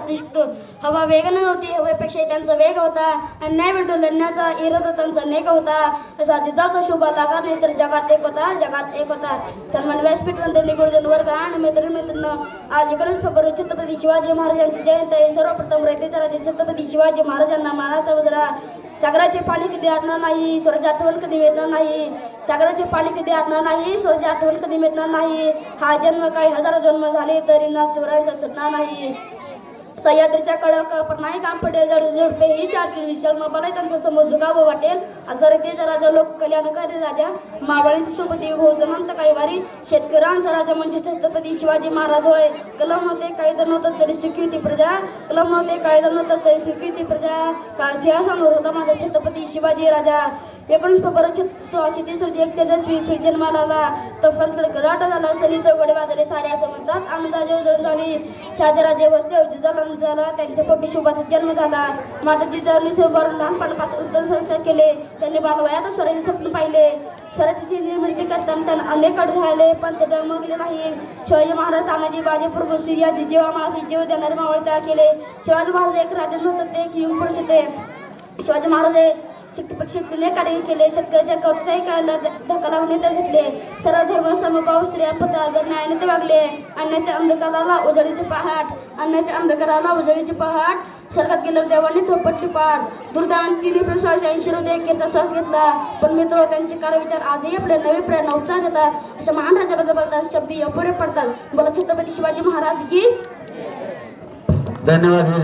भारत शिकतो. हवा वेगाने नव्हती, हवेपेक्षा त्यांचा वेग होता. अन्यायाविरुद्ध लढण्याचा इरादा त्यांचा नेक होता. असा जिजाचा शोभा लागा नाही तर जगात एक होता, जगात एक होता. सन्मान व्यासपीठवरील गुरुजन वर्ग आणि मित्रांनो, आज 19 फेब्रुवारी छत्रपती शिवाजी महाराजांची जयंती आहे. सर्वप्रथम रयतेचा राजे छत्रपती शिवाजी महाराजांना मानाचा मुजरा. सागराचे पाणी कधी आटणार नाही, स्वराची आठवण कधी मिळणार नाही. सागराचे पाणी कधी आटणार नाही, स्वराची आठवण कधी मिळणार नाही. हा जन्म काही हजारो जन्म झाले तरी ना शिवरायांचा सुटणार नाही. सह्याद्रीच्या कडक नाही काम पडेल जड झुडपे ही चारतील विशाल मला त्यांचा समोर झुकावं वाटेल. असा रीतीचा राजा, लोक कल्याणकारी राजा, मावळ्यांची सोबती भोजनांचा काही वारी. शेतकऱ्यांचा राजा म्हणजे छत्रपती शिवाजी महाराज होय. कलम नव्हते कायदा नव्हतं तरी सुखी होती प्रजा. कलम नव्हते कायदा नव्हतं तरी सुखी होती प्रजा. काळ सिंहासनावर होता माझा छत्रपती शिवाजी राजा. 19 फेब्रुवारी 1630 रोजी एक तेजस्वी सूर्य जन्माला आला. तफांकडे गराटा झाला, सली चौघडे वाजले सारे असं म्हणतात. आनंदाची उजळ झाली, शहाजीराजे वसले जिजाऊला झाला, त्यांच्या पोटी शुभाचा जन्म झाला. माता जिजाऊंनी सोबत लहानपणापासून संस्कार केले. त्यांनी बालवयात स्वराचे स्वप्न पाहिले. स्वराची निर्मिती करताना त्यांना अनेक अडथळे आले, पण ते डगमगले नाही. शिवाजी महाराज, तानाजी, बाजी, प्रभू, सूर्याजी, जेव्हा माणसाची जीव देणारे मावळे तयार केले. शिवाजी महाराज एक राजा नव्हते, ते एक युग पुरुष होते. शिवाजी महाराज शिकणे कार्य केले. शेतकऱ्याच्या कवचाही काढला, धक्का लावून नेते झटले. सर्व धर्म समभाव स्त्रिया पता न्यायाने ते वागले. अन्नाच्या अंधकाराला उजळीचे पहाट, अन्नाच्या अंधकाराला उजळीचे पहाट. स्वर्गात गेल्यावर देवाने थोपटली पाठ. दुर्दैवाने तिने 1980 रोजी एकेचा श्वास घेतला. पण मित्र, त्यांचे कार्यविचार आजही आपल्या नवी प्रेरणा उत्साह देतात. अशा महान राजाबद्दल बोलतात शब्द अपुरे पडतात. बोला छत्रपती शिवाजी महाराज की धन्यवाद.